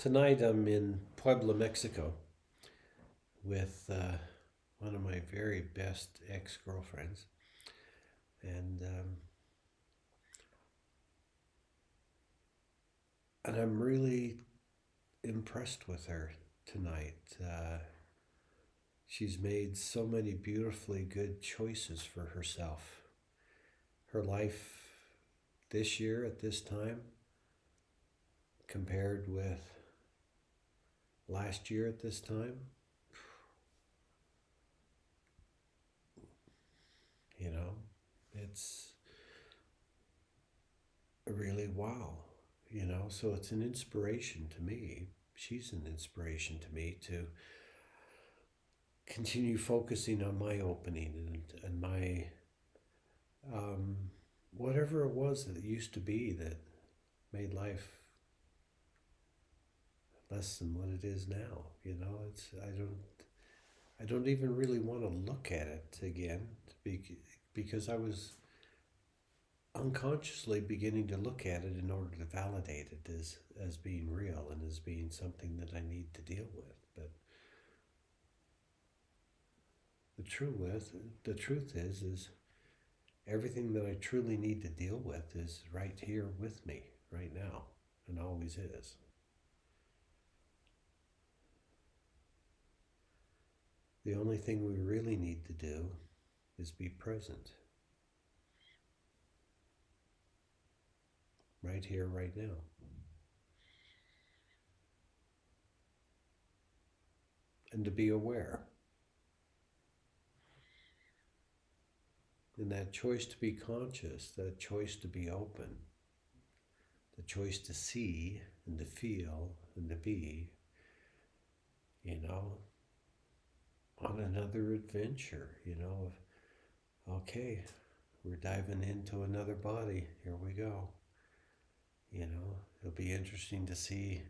Tonight I'm in Puebla, Mexico with one of my very best ex-girlfriends. And I'm really impressed with her tonight. She's made so many beautifully good choices for herself. Her life this year at this time compared with last year at this time, you know, it's really wow, so it's an inspiration to me. She's an inspiration to me to continue focusing on my opening and my um, whatever it was that it used to be that made life less than what it is now. It's I don't even really want to look at it again because I was unconsciously beginning to look at it in order to validate it as being real and as being something that I need to deal with. But the truth is everything that I truly need to deal with is right here with me right now and always is. The only thing we really need to do is be present right here, right now. And to be aware. And that choice to be conscious, that choice to be open, the choice to see and to feel and to be, on another adventure, okay, we're diving into another body. Here we go. It'll be interesting to see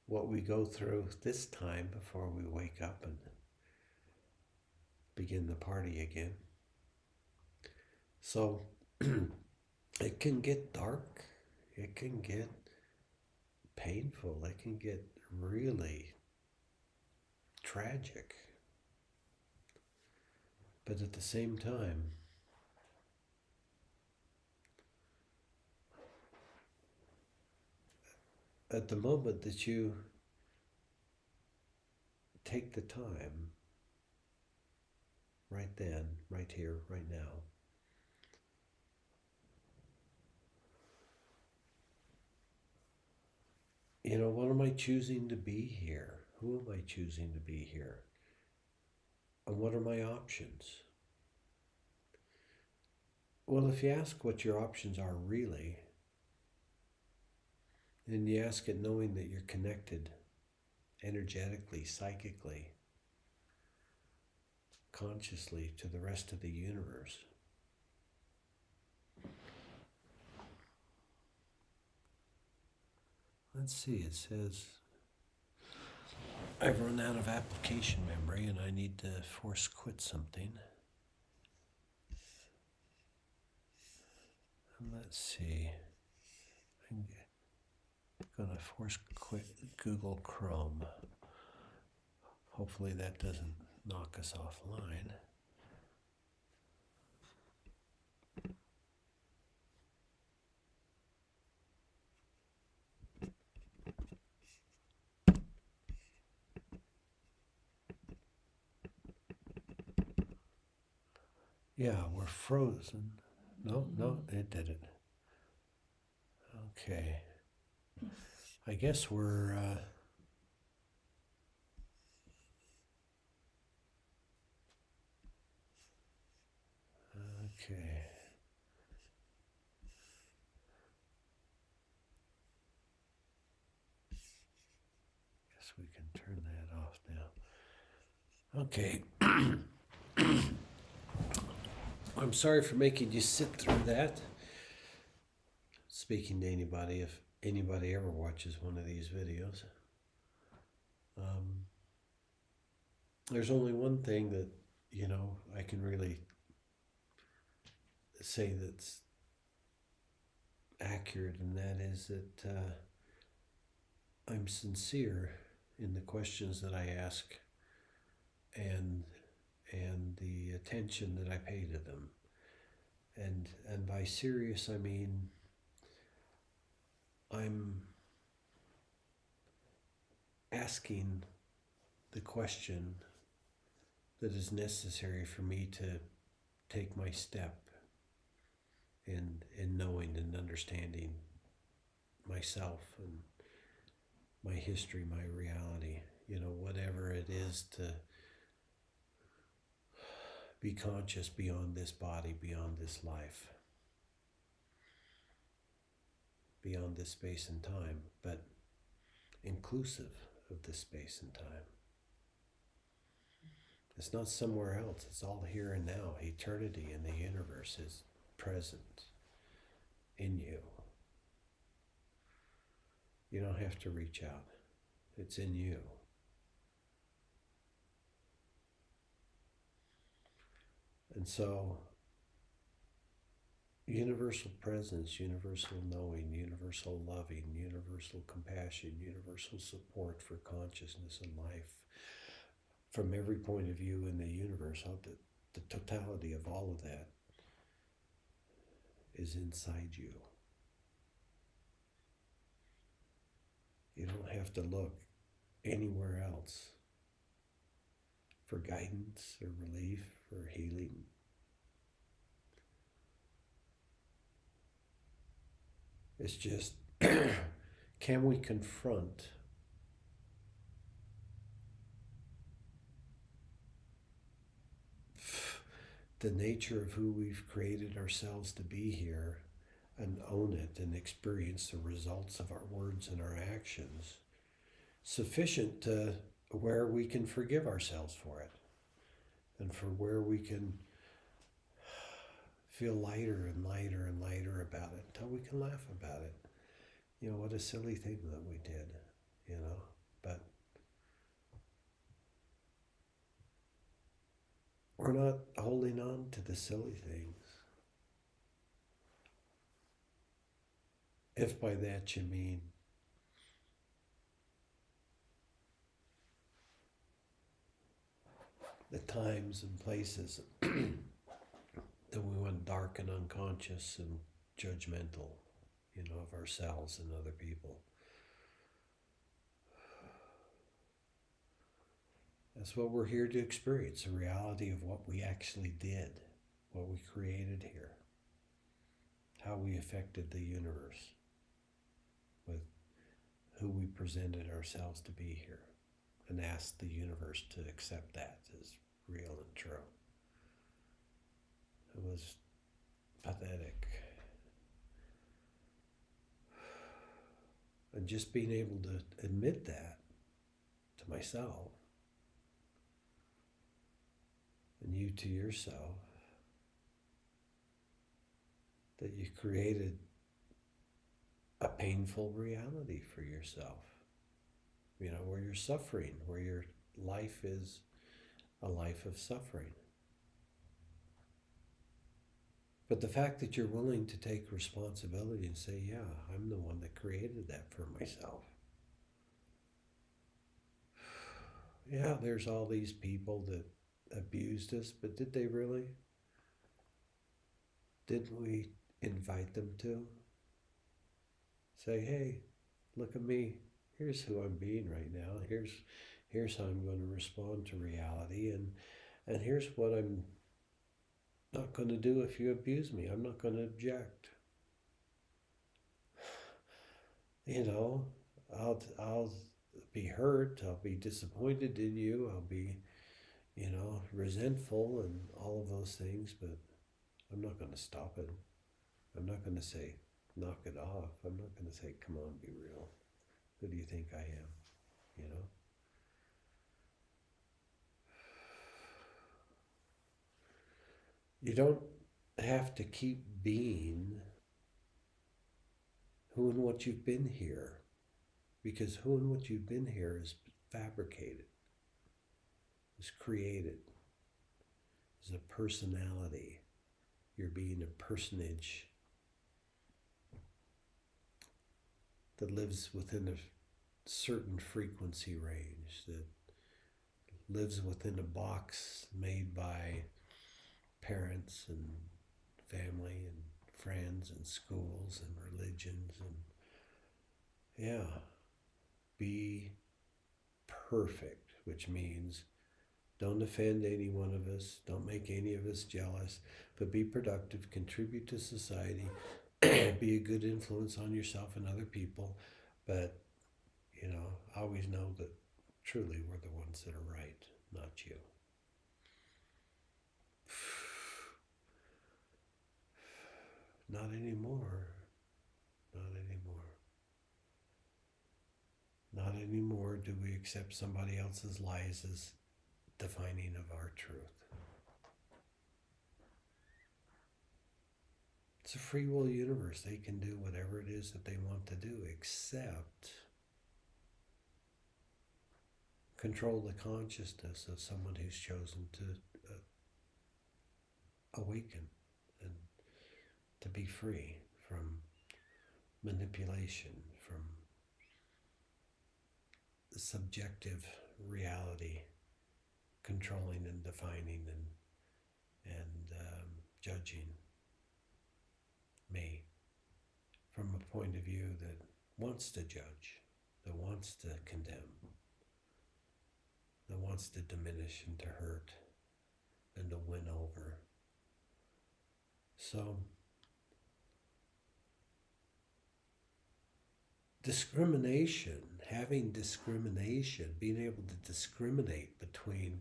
what we go through this time before we wake up and begin the party again. So it can get dark, it can get painful, it can get really tragic. But at the same time, at the moment that you take the time, right then, right here, right now, what am I choosing to be here? Who am I choosing to be here? And what are my options? Well, if you ask what your options are really, then you ask it knowing that you're connected energetically, psychically, consciously to the rest of the universe. Let's see, it says I've run out of application memory and I need to force quit something. And let's see, I'm going to force quit Google Chrome. Hopefully that doesn't knock us offline. Yeah, we're frozen. No, it didn't. Okay. I guess we're okay. Guess we can turn that off now. Okay. I'm sorry for making you sit through that. Speaking to anybody, if anybody ever watches one of these videos, there's only one thing that, I can really say that's accurate, and that is that I'm sincere in the questions that I ask and the attention that I pay to them. And by serious I mean I'm asking the question that is necessary for me to take my step in knowing and understanding myself and my history, my reality, whatever it is to be conscious beyond this body, beyond this life, beyond this space and time, but inclusive of this space and time. It's not somewhere else, it's all here and now. Eternity in the universe is present in you. You don't have to reach out, it's in you. And so, universal presence, universal knowing, universal loving, universal compassion, universal support for consciousness and life from every point of view in the universe, the totality of all of that is inside you. You don't have to look anywhere else for guidance or relief or healing. It's just, can we confront the nature of who we've created ourselves to be here and own it and experience the results of our words and our actions, sufficient to where we can forgive ourselves for it and for where we can feel lighter and lighter and lighter about it until we can laugh about it. What a silly thing that we did, but we're not holding on to the silly things. If by that you mean the times and places that we went dark and unconscious and judgmental, of ourselves and other people. That's what we're here to experience, the reality of what we actually did, what we created here, how we affected the universe with who we presented ourselves to be here, and asked the universe to accept that as real and true. It was pathetic. And just being able to admit that to myself, and you to yourself, that you created a painful reality for yourself, where you're suffering, where your life is a life of suffering. But the fact that you're willing to take responsibility and say, yeah, I'm the one that created that for myself. Yeah, there's all these people that abused us, but did they really? Didn't we invite them to? Say, hey, look at me. Here's who I'm being right now. Here's how I'm going to respond to reality, and here's what I'm not going to do if you abuse me. I'm not going to object. I'll be hurt. I'll be disappointed in you. I'll be, resentful and all of those things, but I'm not going to stop it. I'm not going to say, knock it off. I'm not going to say, come on, be real. Who do you think I am? You don't have to keep being who and what you've been here, because who and what you've been here is fabricated, is created, is a personality. You're being a personage that lives within certain frequency range that lives within a box made by parents and family and friends and schools and religions and yeah, be perfect, which means don't offend any one of us, don't make any of us jealous, but be productive, contribute to society, be a good influence on yourself and other people, but always know that truly we're the ones that are right, not you. Not anymore. Not anymore. Not anymore do we accept somebody else's lies as defining of our truth. It's a free will universe. They can do whatever it is that they want to do, except control the consciousness of someone who's chosen to awaken and to be free from manipulation, from subjective reality controlling and defining and judging me from a point of view that wants to judge, that wants to condemn, that wants to diminish and to hurt and to win over. So discrimination, having discrimination, being able to discriminate between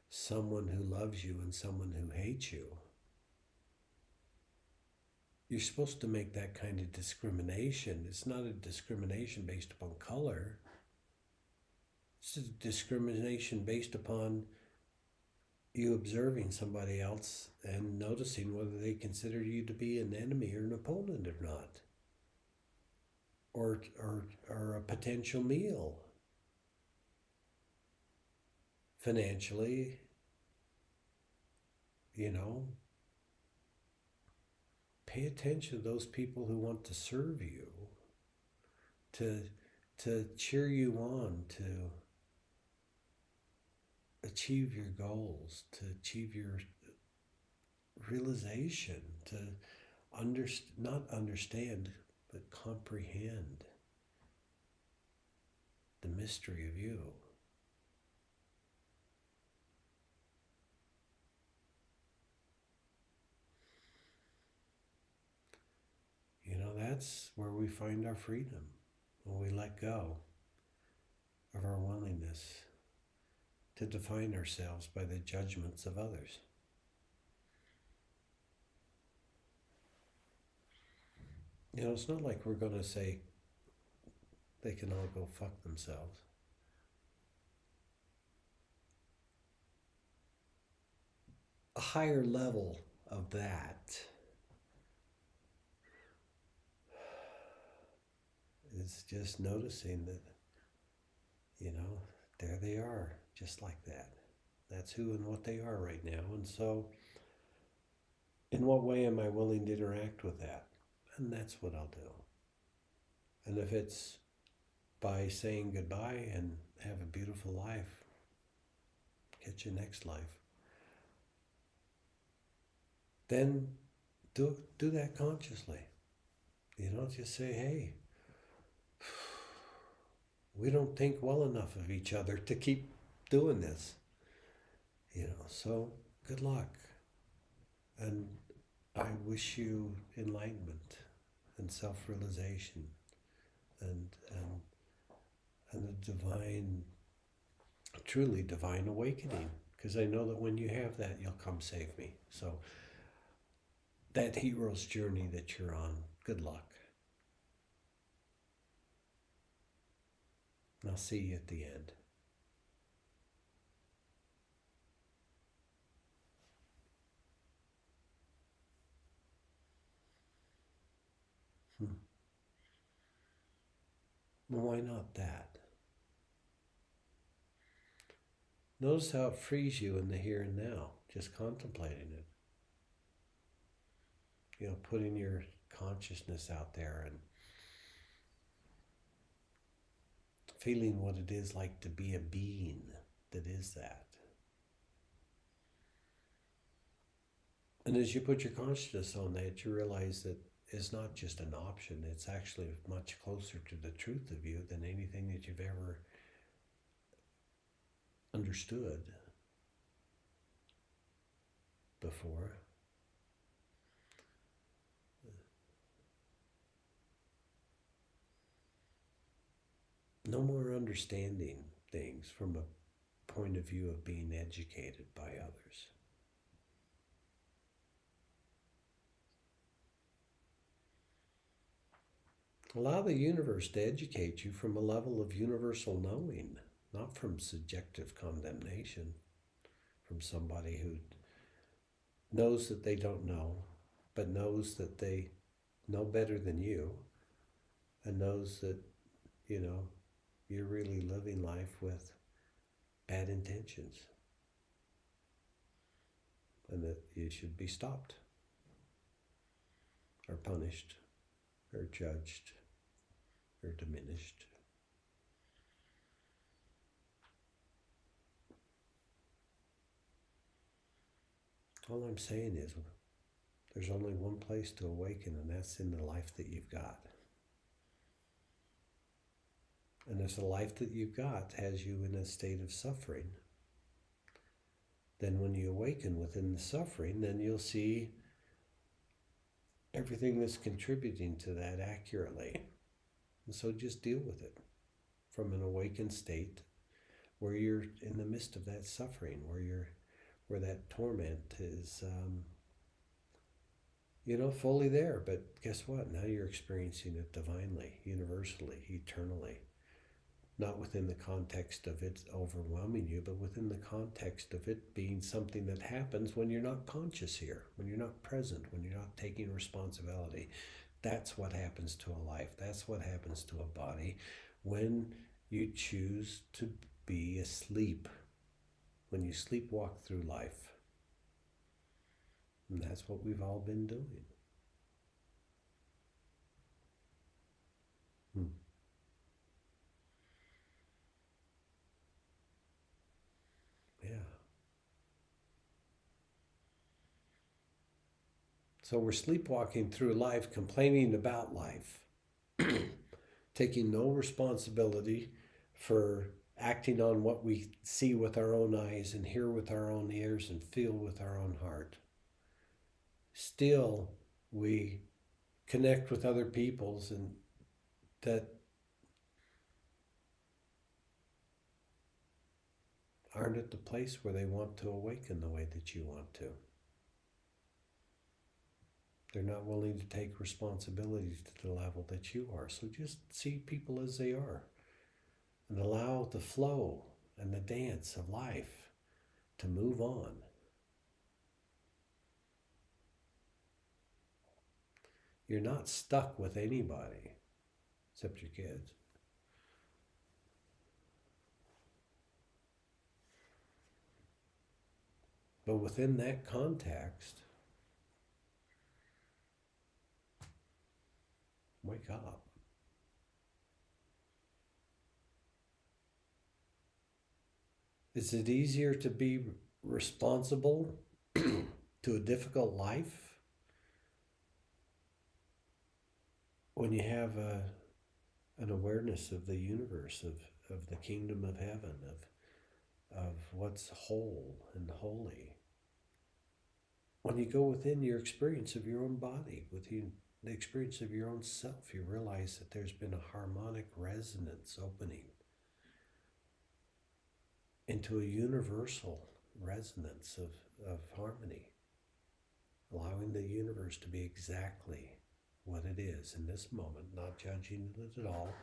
someone who loves you and someone who hates you. You're supposed to make that kind of discrimination. It's not a discrimination based upon color. It's a discrimination based upon you observing somebody else and noticing whether they consider you to be an enemy or an opponent or not. Or a potential meal. Financially, pay attention to those people who want to serve you, to cheer you on, to achieve your goals, to achieve your realization, to not understand, but comprehend the mystery of you. That's where we find our freedom, when we let go of our willingness to define ourselves by the judgments of others. It's not like we're going to say they can all go fuck themselves. A higher level of that is just noticing that, there they are, just like that. That's who and what they are right now. And so, in what way am I willing to interact with that? And that's what I'll do. And if it's by saying goodbye and have a beautiful life, catch your next life, then do that consciously. Just say, hey, we don't think well enough of each other to keep doing this. So good luck. And I wish you enlightenment and self-realization and a divine, truly divine awakening. Because I know that when you have that, you'll come save me. So that hero's journey that you're on, good luck. And I'll see you at the end. Well, why not that? Notice how it frees you in the here and now, just contemplating it. Putting your consciousness out there and feeling what it is like to be a being that is that. And as you put your consciousness on that, you realize that it's not just an option, it's actually much closer to the truth of you than anything that you've ever understood before. No more understanding things from a point of view of being educated by others. Allow the universe to educate you from a level of universal knowing, not from subjective condemnation, from somebody who knows that they don't know, but knows that they know better than you, and knows that, you're really living life with bad intentions, and that you should be stopped, or punished, or judged, or diminished. All I'm saying is there's only one place to awaken, and that's in the life that you've got. And if the life that you've got has you in a state of suffering, then when you awaken within the suffering, then you'll see everything that's contributing to that accurately. And so just deal with it from an awakened state where you're in the midst of that suffering, where that torment is, fully there. But guess what? Now you're experiencing it divinely, universally, eternally. Not within the context of it overwhelming you, but within the context of it being something that happens when you're not conscious here, when you're not present, when you're not taking responsibility. That's what happens to a life. That's what happens to a body when you choose to be asleep, when you sleepwalk through life. And that's what we've all been doing. Yeah. So we're sleepwalking through life, complaining about life, taking no responsibility for acting on what we see with our own eyes and hear with our own ears and feel with our own heart. Still, we connect with other peoples and that aren't at the place where they want to awaken the way that you want to. They're not willing to take responsibility to the level that you are. So just see people as they are and allow the flow and the dance of life to move on. You're not stuck with anybody except your kids. But within that context, wake up. Is it easier to be responsible to a difficult life when you have an awareness of the universe, of the kingdom of heaven, of what's whole and holy? When you go within your experience of your own body, within the experience of your own self, you realize that there's been a harmonic resonance opening into a universal resonance of harmony, allowing the universe to be exactly what it is in this moment, not judging it at all,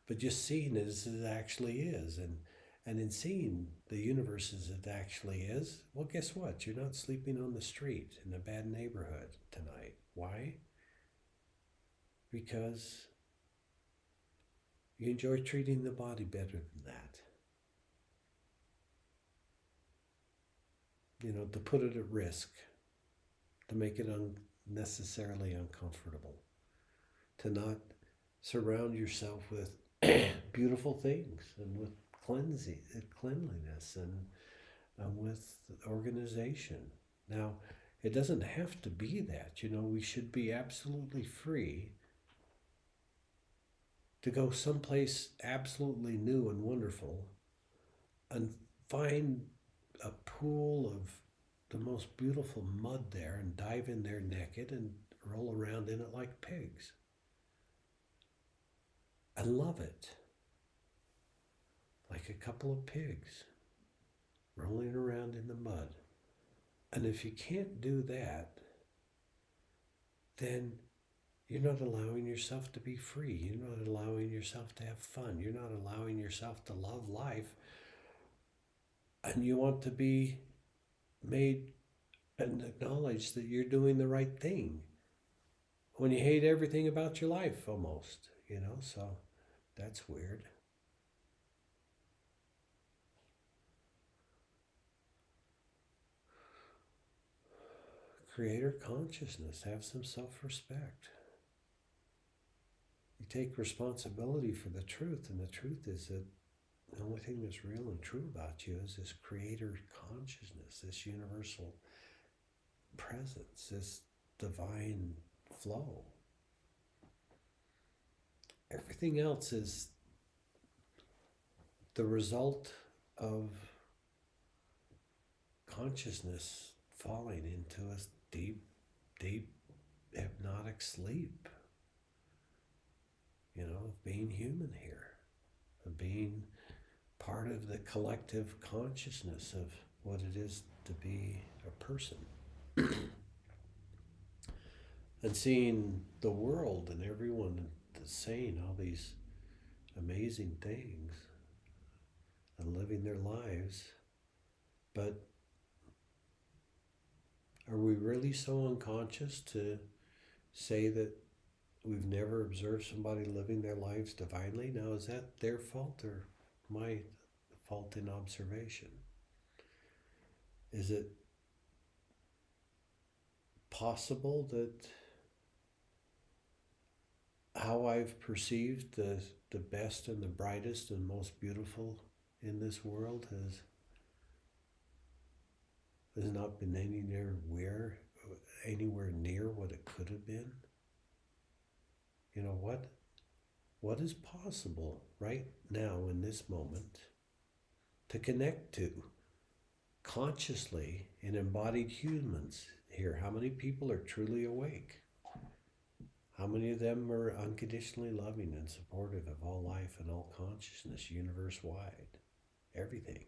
but just seeing it as it actually is. And in seeing the universe as it actually is, well, guess what? You're not sleeping on the street in a bad neighborhood tonight. Why? Because you enjoy treating the body better than that. To put it at risk, to make it unnecessarily uncomfortable, to not surround yourself with beautiful things, and with cleanliness, and with organization. Now, it doesn't have to be that. We should be absolutely free to go someplace absolutely new and wonderful and find a pool of the most beautiful mud there and dive in there naked and roll around in it like pigs. I love it. Like a couple of pigs rolling around in the mud. And if you can't do that, then you're not allowing yourself to be free. You're not allowing yourself to have fun. You're not allowing yourself to love life. And you want to be made and acknowledge that you're doing the right thing when you hate everything about your life almost, so that's weird. Creator consciousness, have some self-respect. You take responsibility for the truth, and the truth is that the only thing that's real and true about you is this creator consciousness, this universal presence, this divine flow. Everything else is the result of consciousness falling into a deep, deep hypnotic sleep, of being human here, of being part of the collective consciousness of what it is to be a person. And seeing the world and everyone saying all these amazing things and living their lives. But are we really so unconscious to say that we've never observed somebody living their lives divinely? Now, is that their fault or my fault in observation? Is it possible that how I've perceived the best and the brightest and most beautiful in this world has not been anywhere near what it could have been? What is possible right now in this moment to connect to consciously in embodied humans here? How many people are truly awake? How many of them are unconditionally loving and supportive of all life and all consciousness, universe-wide? Everything,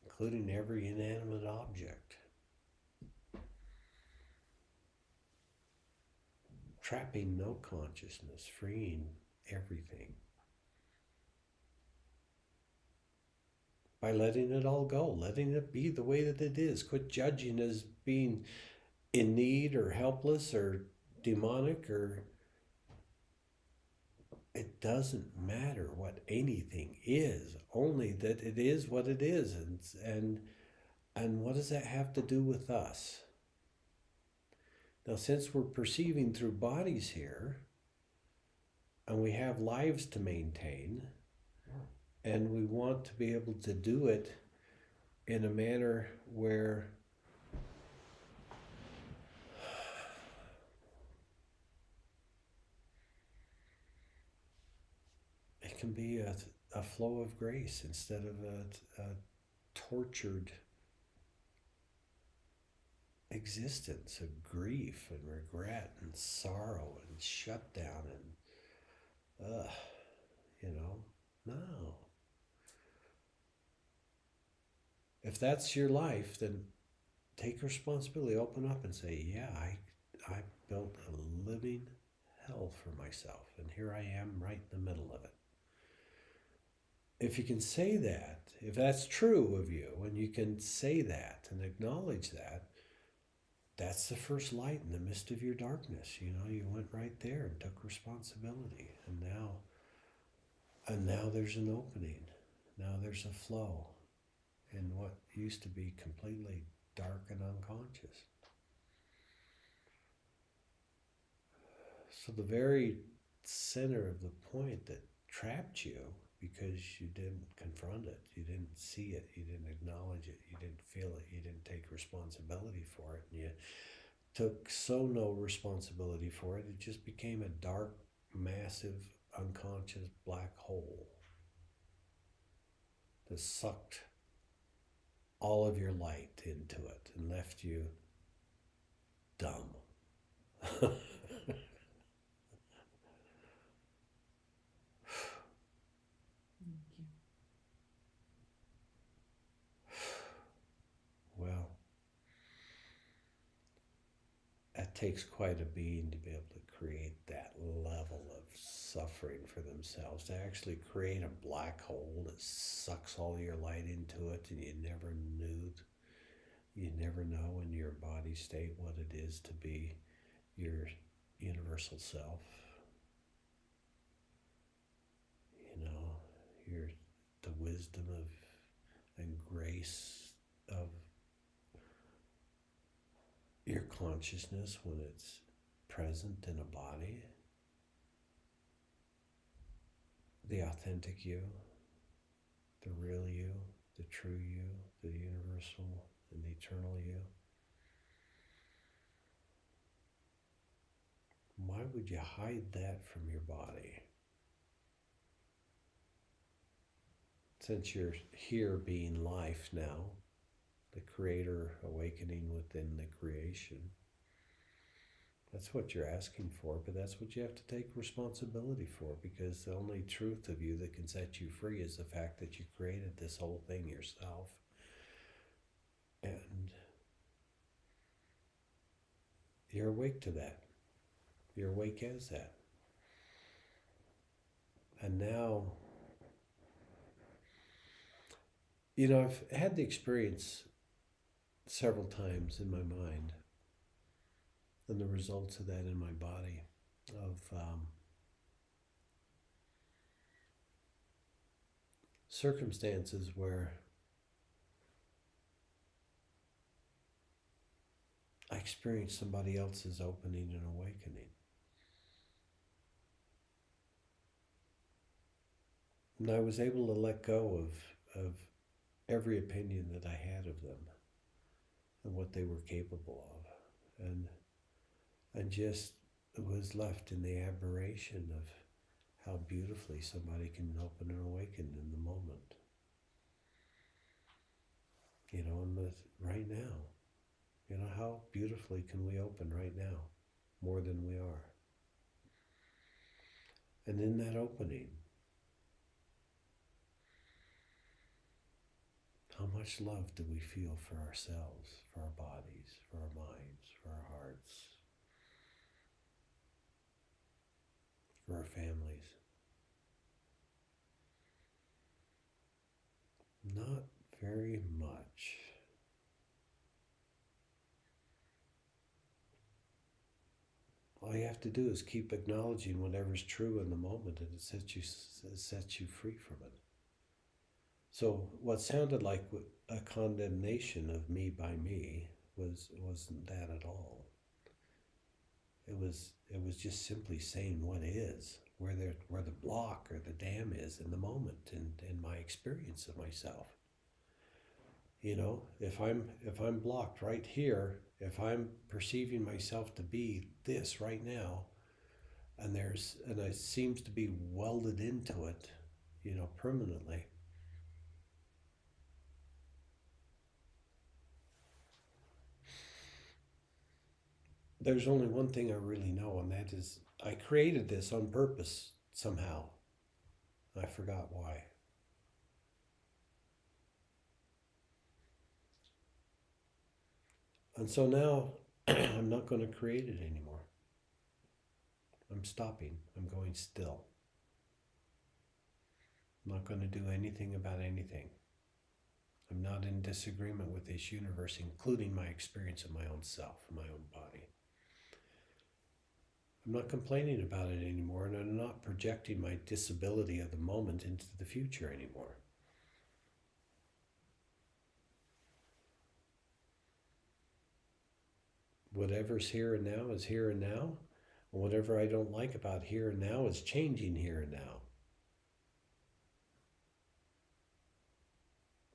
including every inanimate object. Trapping no consciousness, freeing everything. By letting it all go, letting it be the way that it is. Quit judging as being in need or helpless or demonic, or it doesn't matter what anything is, only that it is what it is. And what does that have to do with us? Now, since we're perceiving through bodies here, and we have lives to maintain, and we want to be able to do it in a manner where it can be a flow of grace instead of a tortured existence of grief and regret and sorrow and shutdown and no. If that's your life, then take responsibility, open up and say, yeah, I built a living hell for myself, and here I am right in the middle of it. If you can say that, if that's true of you, and you can say that and acknowledge that, that's the first light in the midst of your darkness. You went right there and took responsibility. And now there's an opening. Now there's a flow in what used to be completely dark and unconscious. So the very center of the point that trapped you because you didn't confront it, you didn't see it, you didn't acknowledge it, you didn't feel it, you didn't take responsibility for it, and you took so no responsibility for it, it just became a dark, massive, unconscious black hole that sucked all of your light into it and left you dumb. Well, it takes quite a being to be able to create that level of suffering for themselves, to actually create a black hole that sucks all your light into it, and you never know in your body state what it is to be your universal self. You know, your the wisdom of and grace of your consciousness when it's present in a body, the authentic you, the real you, the true you, the universal and eternal you. Why would you hide that from your body? Since you're here being life now, the creator awakening within the creation, that's what you're asking for, but that's what you have to take responsibility for, because the only truth of you that can set you free is the fact that you created this whole thing yourself. And you're awake to that. You're awake as that. And now, I've had the experience several times in my mind, and the results of that in my body, of circumstances where I experienced somebody else's opening and awakening. And I was able to let go of every opinion that I had of them and what they were capable of. And just was left in the admiration of how beautifully somebody can open and awaken in the moment. And right now, how beautifully can we open right now, more than we are? And in that opening, how much love do we feel for ourselves, for our bodies, for our minds, for our hearts, for our families? Not very much. All you have to do is keep acknowledging whatever's true in the moment, and it sets you free from it. So what sounded like a condemnation of me by me wasn't that at all. It was just simply saying what is, where the block or the dam is in the moment, and in my experience of myself. If I'm blocked right here, if I'm perceiving myself to be this right now, and it seems to be welded into it, permanently. There's only one thing I really know, and that is I created this on purpose somehow. I forgot why. And so now I'm not going to create it anymore. I'm stopping. I'm going still. I'm not going to do anything about anything. I'm not in disagreement with this universe, including my experience of my own self, my own body. I'm not complaining about it anymore, and I'm not projecting my disability of the moment into the future anymore. Whatever's here and now is here and now, and whatever I don't like about here and now is changing here and now.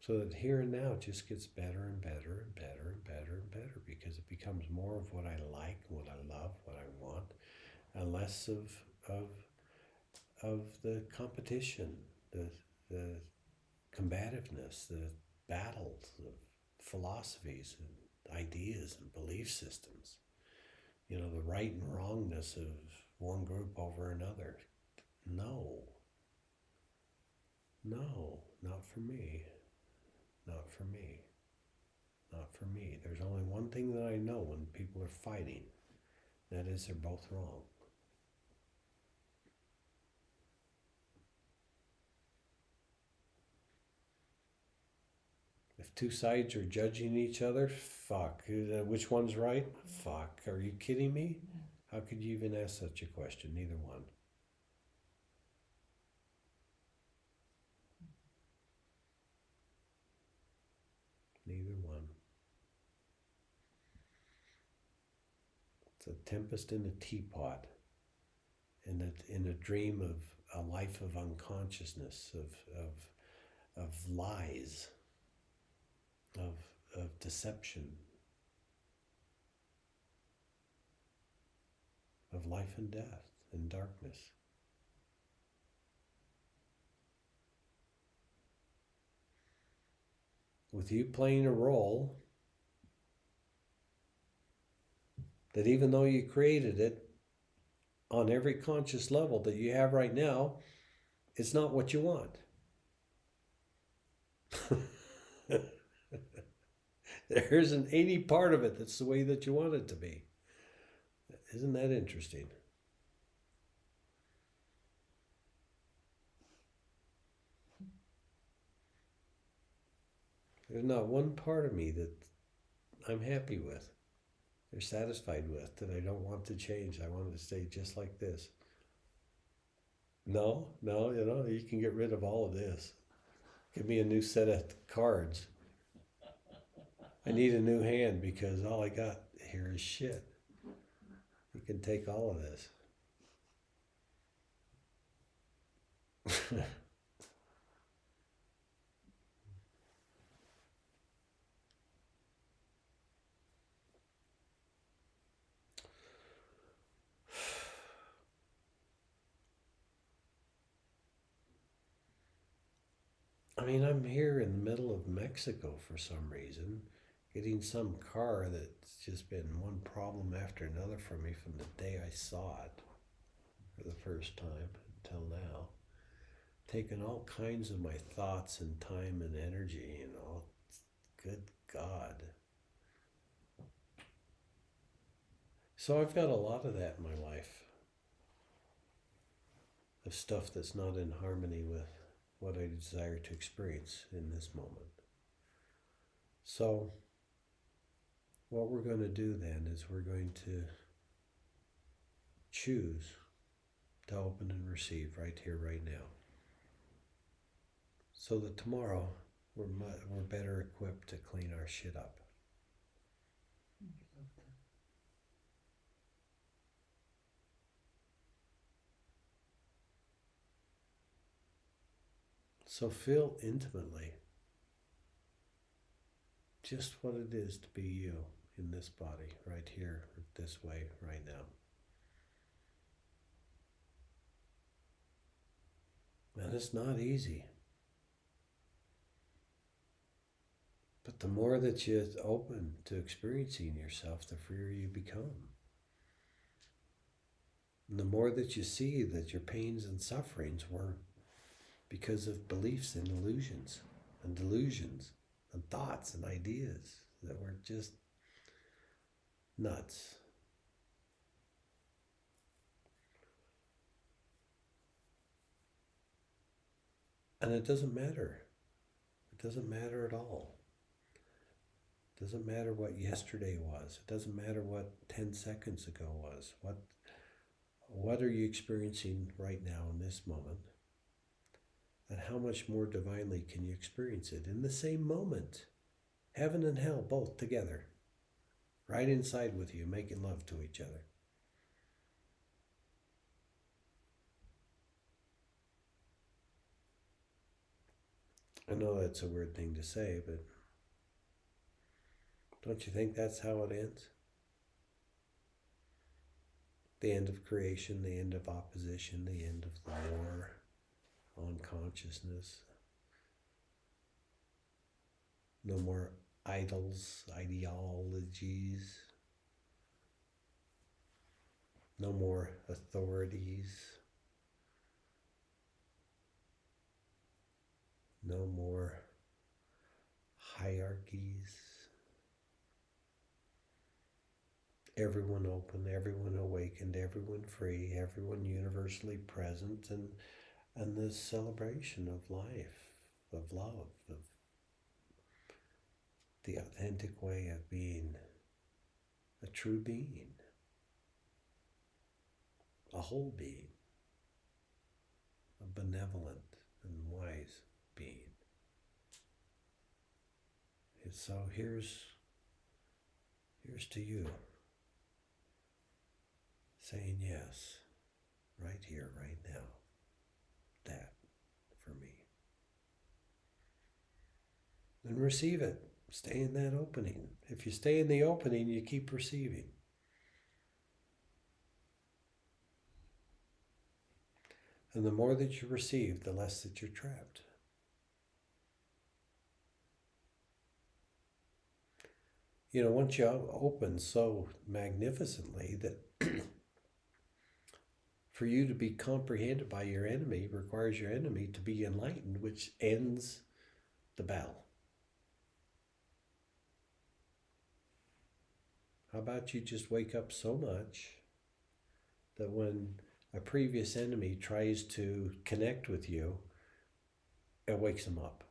So that here and now just gets better and better and better and better and better, because it becomes more of what I like, what I love, what I want, and less of of the competition, the combativeness, the battles of philosophies and ideas and belief systems. The right and wrongness of one group over another. No, no, not for me. Not for me. Not for me. There's only one thing that I know when people are fighting. That is, they're both wrong. If two sides are judging each other, fuck. Which one's right? Fuck. Are you kidding me? How could you even ask such a question? Neither one. Neither one. It's a tempest in a teapot, in a dream of a life of unconsciousness, of lies, of deception, of life and death and darkness. With you playing a role that, even though you created it on every conscious level that you have right now, it's not what you want. There isn't any part of it that's the way that you want it to be. Isn't that interesting? There's not one part of me that I'm happy with, or satisfied with, that I don't want to change. I want it to stay just like this. No, you can get rid of all of this. Give me a new set of cards. I need a new hand because all I got here is shit. You can take all of this. I mean, I'm here in the middle of Mexico for some reason, getting some car that's just been one problem after another for me from the day I saw it for the first time until now. Taking all kinds of my thoughts and time and energy, Good God. So I've got a lot of that in my life, of stuff that's not in harmony with what I desire to experience in this moment. So what we're going to do then is we're going to choose to open and receive right here, right now, so that tomorrow we're better equipped to clean our shit up. So feel intimately just what it is to be you in this body, right here, this way, right now. And it's not easy. But the more that you open to experiencing yourself, the freer you become. And the more that you see that your pains and sufferings were because of beliefs and illusions and delusions and thoughts and ideas that were just nuts. And it doesn't matter. It doesn't matter at all. It doesn't matter what yesterday was. It doesn't matter what 10 seconds ago was. What are you experiencing right now in this moment? And how much more divinely can you experience it in the same moment? Heaven and hell both together, right inside with you, making love to each other. I know that's a weird thing to say, but don't you think that's how it ends? The end of creation, the end of opposition, the end of the war on consciousness. No more idols, ideologies. No more authorities. No more hierarchies. Everyone open, everyone awakened, everyone free, everyone universally present, and this celebration of life, of love, of the authentic way of being a true being, a whole being, a benevolent and wise being. And so here's to you saying yes, right here, right now, that for me. And receive it. Stay in that opening. If you stay in the opening, you keep receiving. And the more that you receive, the less that you're trapped. You know, once you open so magnificently that for you to be comprehended by your enemy requires your enemy to be enlightened, which ends the battle. How about you just wake up so much that when a previous enemy tries to connect with you, it wakes them up.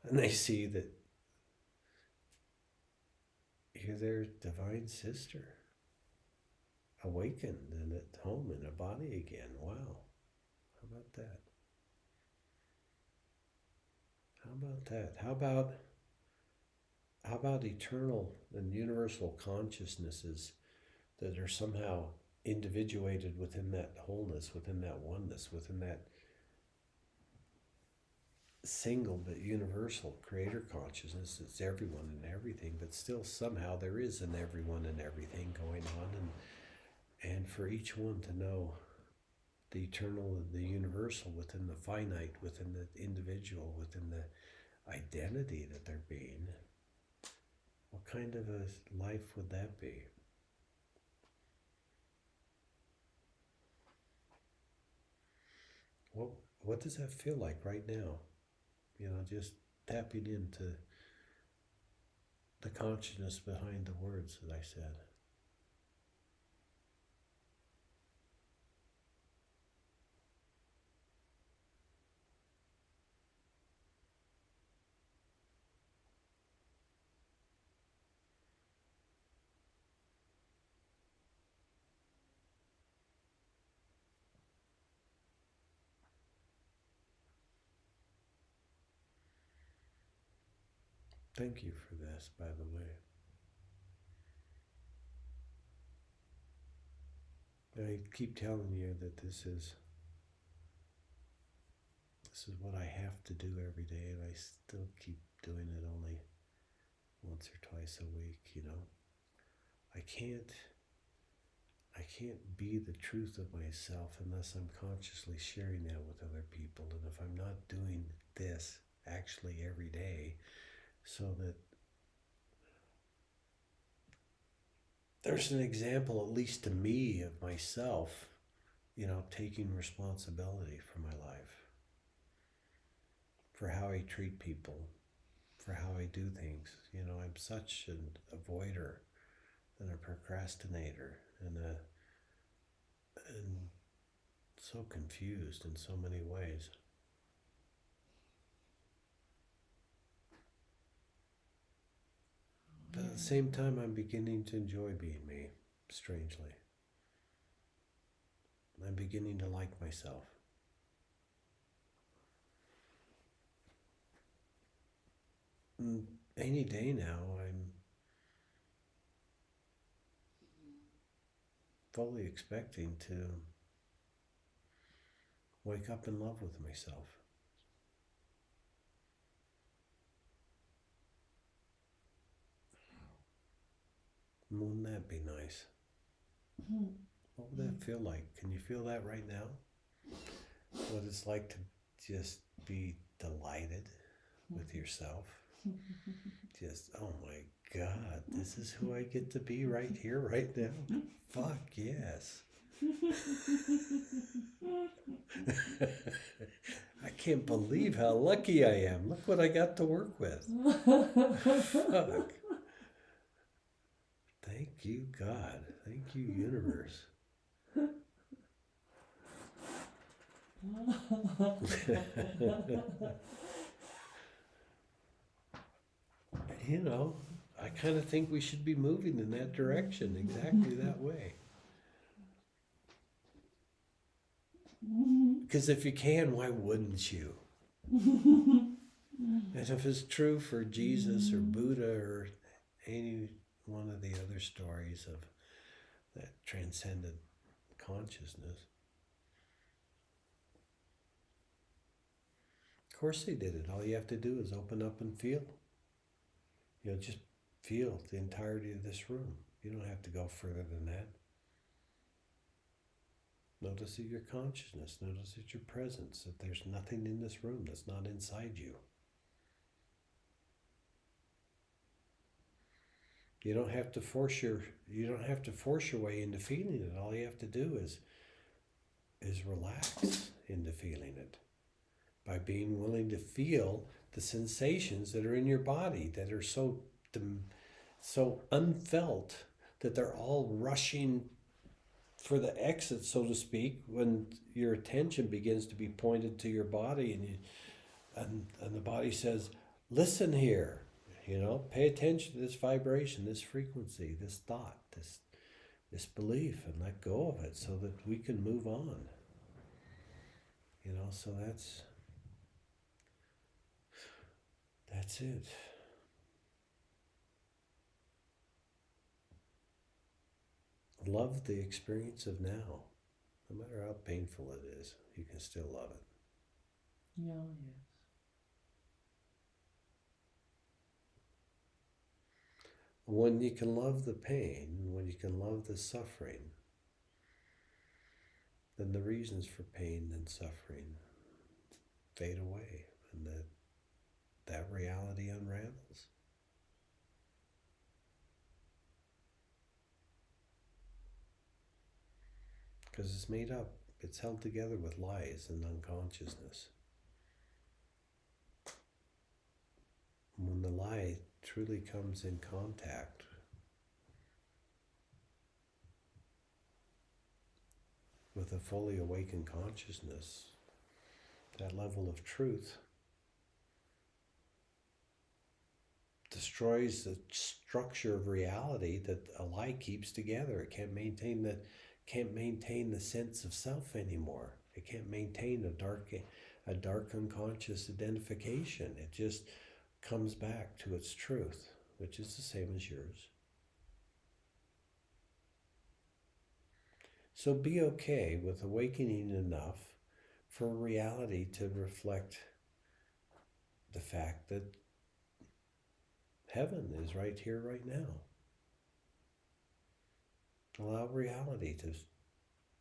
And they see that you're their divine sister, awakened and at home in a body again. Wow. How about that? How about that? How about eternal and universal consciousnesses that are somehow individuated within that wholeness, within that oneness, within that single but universal creator consciousness that's everyone and everything, but still somehow there is an everyone and everything going on, and for each one to know the eternal and the universal within the finite, within the individual, within the identity that they're being. What kind of a life would that be? What does that feel like right now? You know, just tapping into the consciousness behind the words that I said. Thank you for this, by the way. I keep telling you that this is what I have to do every day, and I still keep doing it only once or twice a week, you know. I can't be the truth of myself unless I'm consciously sharing that with other people. And if I'm not doing this actually every day, so that there's an example, at least to me, of myself, you know, taking responsibility for my life, for how I treat people, for how I do things. You know, I'm such an avoider and a procrastinator and so confused in so many ways. But at the same time, I'm beginning to enjoy being me, strangely. I'm beginning to like myself. And any day now, I'm fully expecting to Wake up in love with myself. Wouldn't that be nice? What would that feel like? Can you feel that right now? What it's like to just be delighted with yourself? Just, oh my God, this is who I get to be right here, right now? Fuck yes. I can't believe how lucky I am. Look what I got to work with. Fuck. Thank you, God. Thank you, universe. You know, I kind of think we should be moving in that direction, exactly that way. Because if you can, why wouldn't you? And if it's true for Jesus or Buddha or any one of the other stories of that transcendent consciousness, of course they did it. All you have to do is open up and feel. You know, just feel the entirety of this room. You don't have to go further than that. Notice that your consciousness, notice that your presence, that there's nothing in this room that's not inside you. You don't have to force your way into feeling it. All you have to do is relax into feeling it by being willing to feel the sensations that are in your body that are so unfelt that they're all rushing for the exit, so to speak, when your attention begins to be pointed to your body and the body says, listen here, pay attention to this vibration, this frequency, this thought, this belief, and let go of it so that we can move on. So that's it. Love the experience of now. No matter how painful it is, you can still love it. Yeah, yes. When you can love the pain, when you can love the suffering, then the reasons for pain and suffering fade away, and that reality unravels. Because it's made up, it's held together with lies and unconsciousness. When the lie truly comes in contact with a fully awakened consciousness, that level of truth destroys the structure of reality that a lie keeps together. It can't maintain the sense of self anymore. It can't maintain a dark unconscious identification. It just comes back to its truth, which is the same as yours. So be okay with awakening enough for reality to reflect the fact that heaven is right here, right now. Allow reality to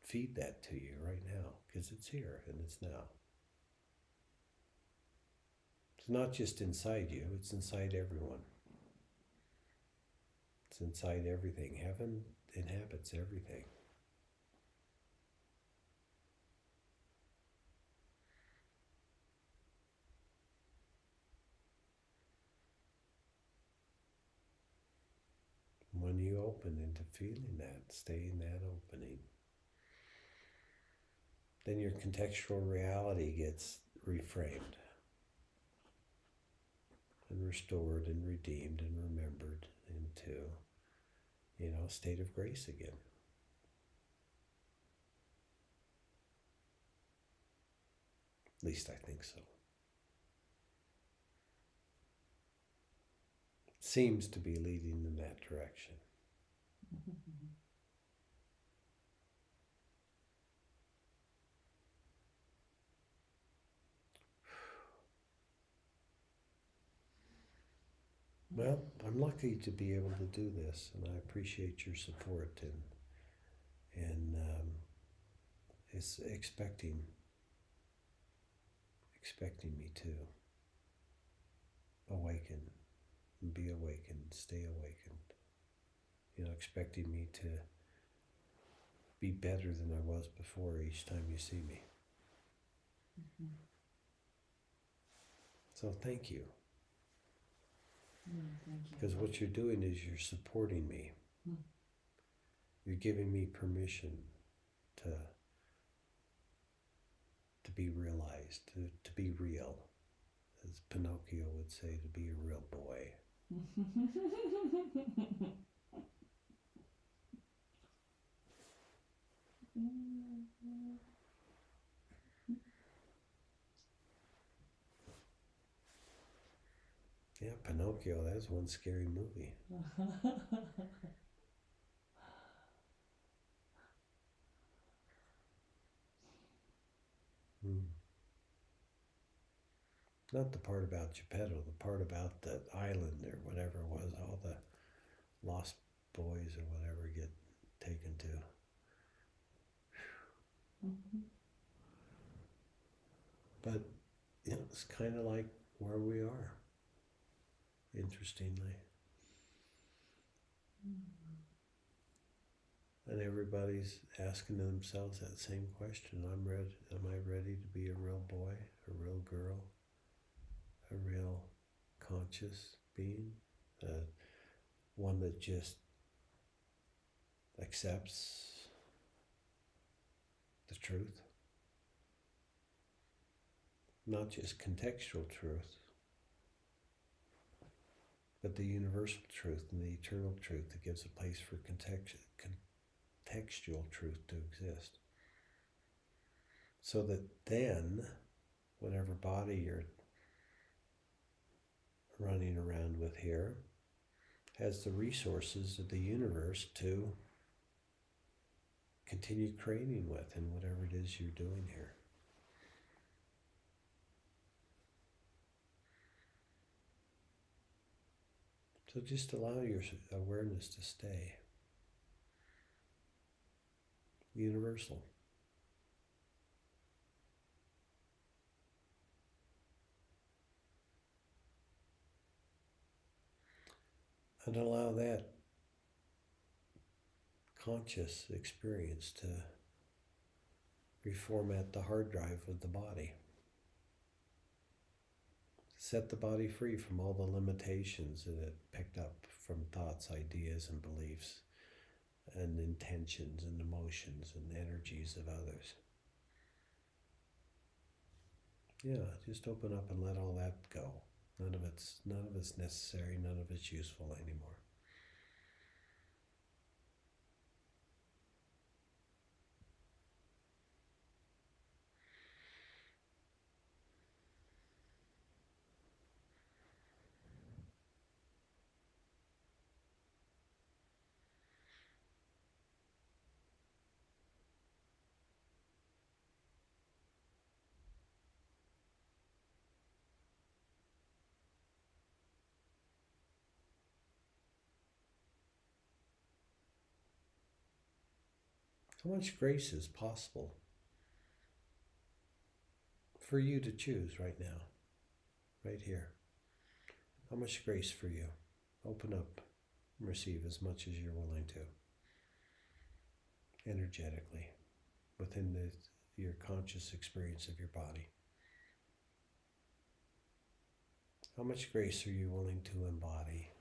feed that to you right now, because it's here and it's now. It's not just inside you, it's inside everyone. It's inside everything. Heaven inhabits everything. When you open into feeling that, stay in that opening, then your contextual reality gets reframed and restored and redeemed and remembered into, a state of grace again. At least I think so. It seems to be leading in that direction. Well, I'm lucky to be able to do this, and I appreciate your support and it's expecting me to awaken and be awakened, stay awakened. Expecting me to be better than I was before each time you see me. Mm-hmm. So thank you. Thank you. Because what you're doing is you're supporting me. Mm. You're giving me permission to be realized, to be real. As Pinocchio would say, to be a real boy. Yeah, Pinocchio, that's one scary movie. Hmm. Not the part about Geppetto, the part about the island or whatever it was, all the lost boys or whatever get taken to. But it's kind of like where we are, interestingly. And everybody's asking themselves that same question. Am I ready to be a real boy, a real girl, a real conscious being? One that just accepts the truth, not just contextual truth, but the universal truth and the eternal truth that gives a place for contextual truth to exist. So that then, whatever body you're running around with here has the resources of the universe to continue creating with in whatever it is you're doing here. So just allow your awareness to stay universal. And allow that conscious experience to reformat the hard drive of the body. Set the body free from all the limitations that it picked up from thoughts, ideas, and beliefs, and intentions and emotions and energies of others. Yeah, just open up and let all that go. None of it's necessary, none of it's useful anymore. How much grace is possible for you to choose right now, right here? How much grace for you? Open up and receive as much as you're willing to, energetically, within your conscious experience of your body. How much grace are you willing to embody?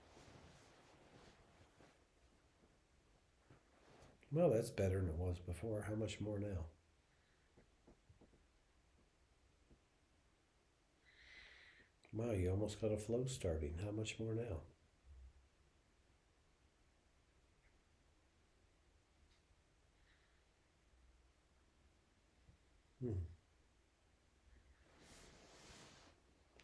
Well, that's better than it was before. How much more now? Wow, you almost got a flow starting. How much more now?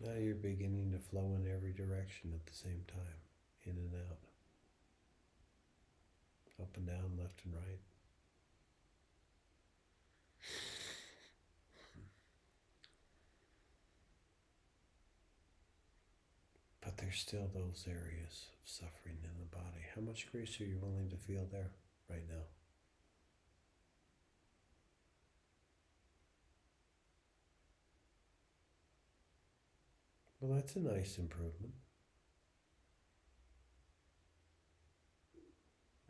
Now you're beginning to flow in every direction at the same time, in and out, up and down, left and right. But there's there's still those areas of suffering in the body. How much grace are you willing to feel there right now? Well, that's a nice improvement.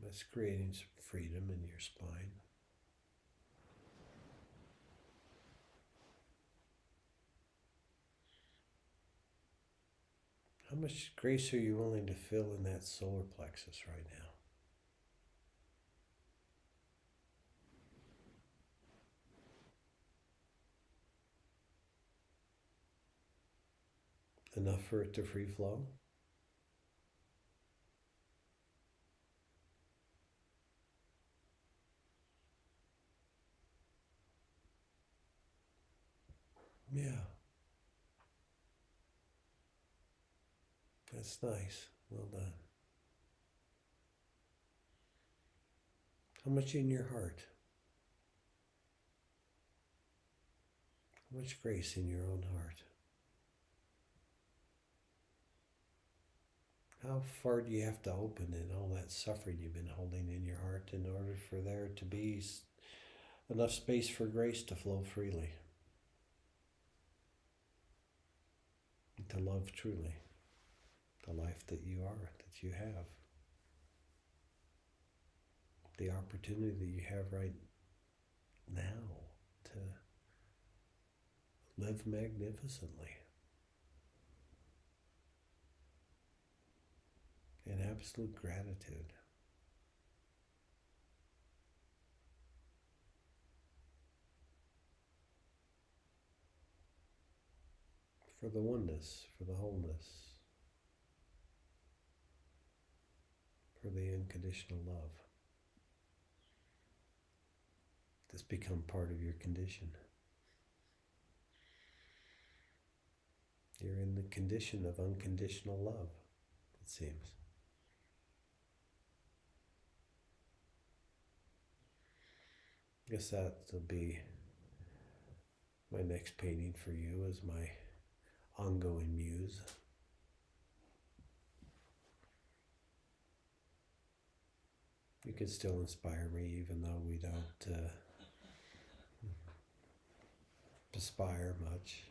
That's creating some freedom in your spine. How much grace are you willing to feel in that solar plexus right now? Enough for it to free flow? Yeah, that's nice. Well done. How much in your heart? How much grace in your own heart? How far do you have to open in all that suffering you've been holding in your heart in order for there to be enough space for grace to flow freely? And to love truly the life that you are, that you have. The opportunity that you have right now to live magnificently in absolute gratitude. For the oneness, for the wholeness, for the unconditional love that's become part of your condition. You're in the condition of unconditional love, it seems. I guess that'll be my next painting for you as my ongoing muse. You could still inspire me even though we don't aspire much.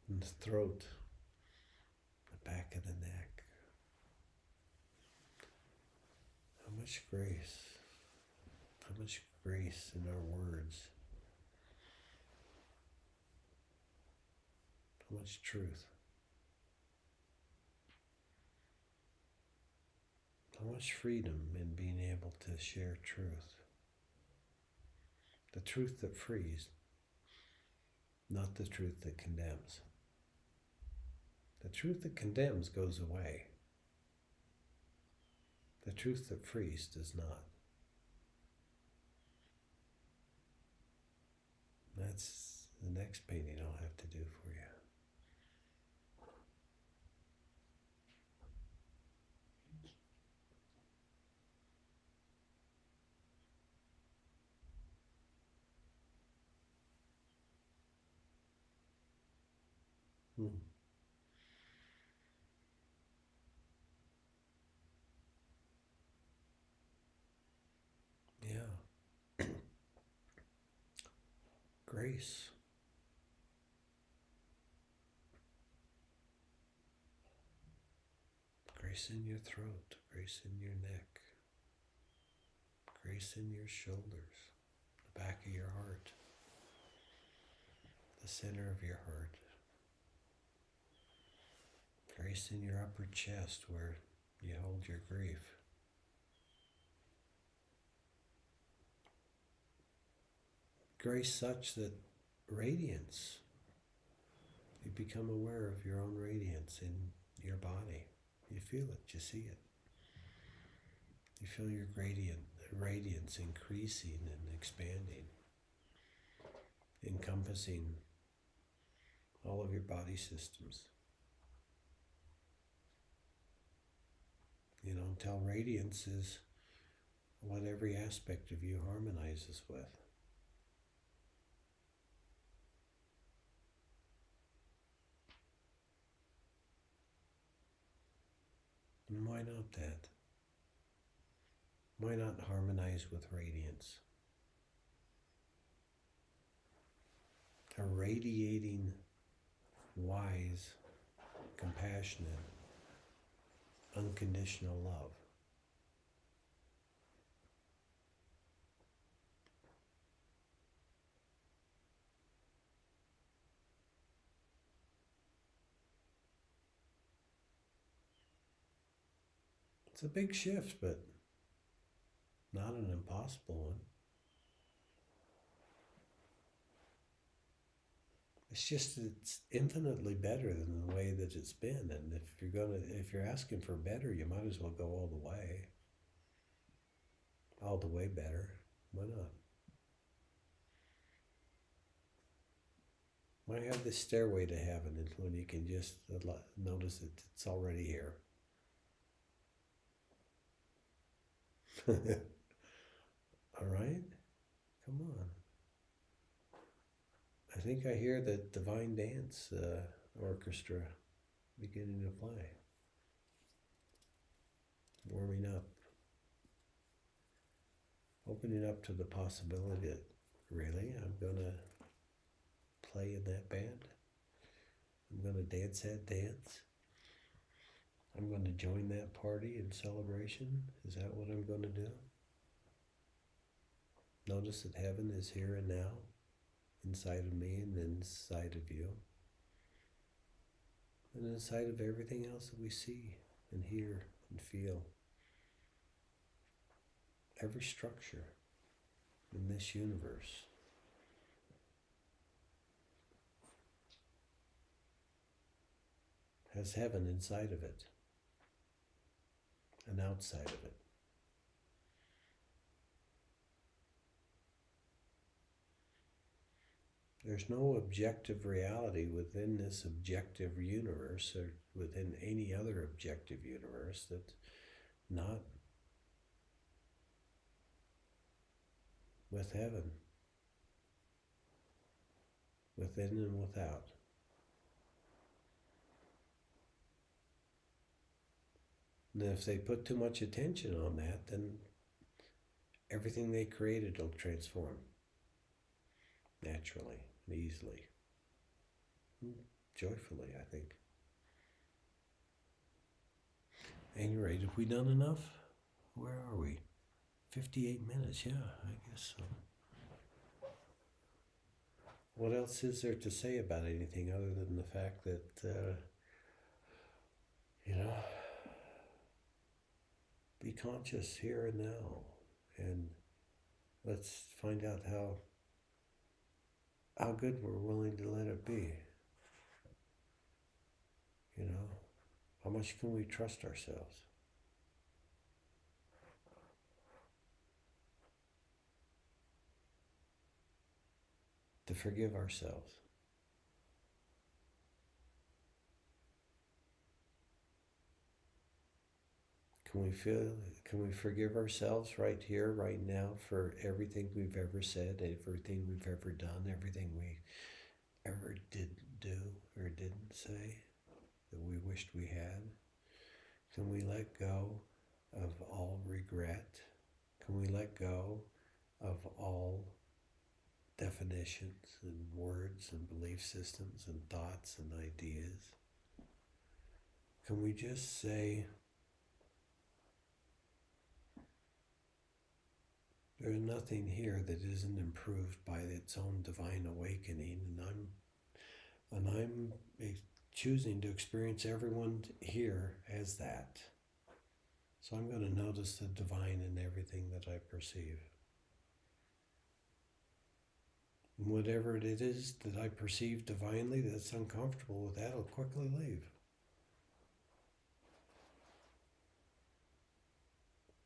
In the throat, the back of the neck. How much grace in our words. How much truth. How much freedom in being able to share truth. The truth that frees, not the truth that condemns. The truth that condemns goes away. The truth that frees does not. That's the next painting I'll have to do for you. Hmm. Yeah. Grace. Grace in your throat, grace in your neck, grace in your shoulders, the back of your heart, the center of your heart, grace in your upper chest where you hold your grief. Grace such that radiance, you become aware of your own radiance in your body. You feel it, you see it. You feel your radiance increasing and expanding, encompassing all of your body systems. Until radiance is what every aspect of you harmonizes with. And why not that? Why not harmonize with radiance? A radiating, wise, compassionate, unconditional love. It's a big shift, but not an impossible one. It's infinitely better than the way that it's been. And if you're asking for better, you might as well go all the way better. Why not? Why have this stairway to heaven when you can just notice that it's already here? All right? Come on. I think I hear the Divine Dance Orchestra beginning to play. Warming up. Opening up to the possibility that, really, I'm going to play in that band? I'm going to dance that dance? I'm going to join that party and celebration? Is that what I'm going to do? Notice that heaven is here and now, inside of me and inside of you, and inside of everything else that we see and hear and feel. Every structure in this universe has heaven inside of it and outside of it. There's no objective reality within this objective universe or within any other objective universe that's not with heaven, within and without. And if they put too much attention on that, then everything they created will transform naturally and easily, joyfully, I think. At any rate, have we done enough? Where are we? 58 minutes, yeah, I guess so. What else is there to say about anything other than the fact that, be conscious here and now, and let's find out how good we're willing to let it be. How much can we trust ourselves? To forgive ourselves. Can we forgive ourselves right here, right now, for everything we've ever said, everything we've ever done, everything we ever did do or didn't say that we wished we had? Can we let go of all regret? Can we let go of all definitions and words and belief systems and thoughts and ideas? Can we just say, there's nothing here that isn't improved by its own divine awakening, and I'm choosing to experience everyone here as that. So I'm going to notice the divine in everything that I perceive. And whatever it is that I perceive divinely that's uncomfortable with that, I'll quickly leave.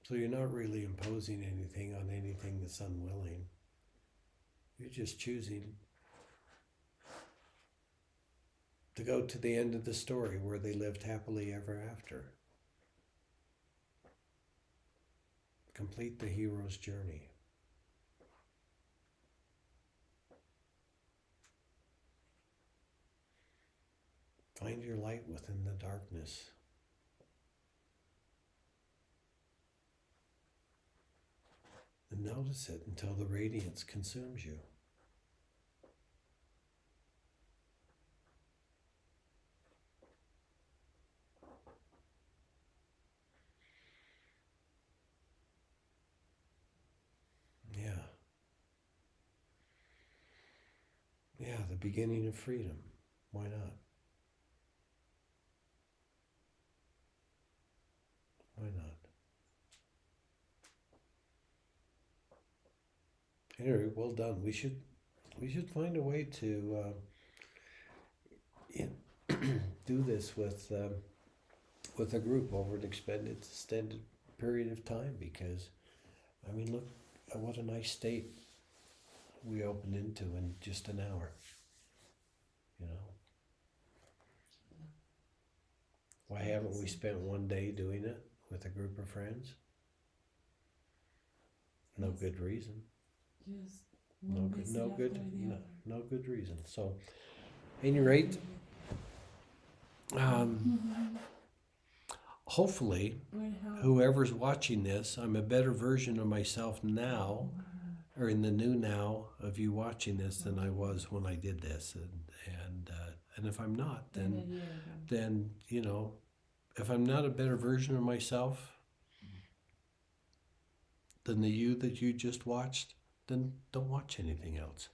So you're not really imposing anything on anything that's unwilling. You're just choosing to go to the end of the story where they lived happily ever after. Complete the hero's journey. Find your light within the darkness. And notice it until the radiance consumes you. Yeah. Yeah, the beginning of freedom. Why not? Why not? Anyway, well done. We should find a way to do this with a group over an extended period of time, because I mean, look at what a nice state we opened into in just an hour. You know, why haven't we spent one day doing it with a group of friends? No good reason. Just No one good. busy No after good. the No, other. no good reason. So, at any rate, hopefully, whoever's watching this, I'm a better version of myself now, or in the new now of you watching this, than I was when I did this. And if I'm not, then you know, if I'm not a better version of myself than the you that you just watched, then don't watch anything else,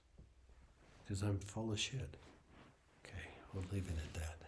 because I'm full of shit. Okay, we'll leave it at that.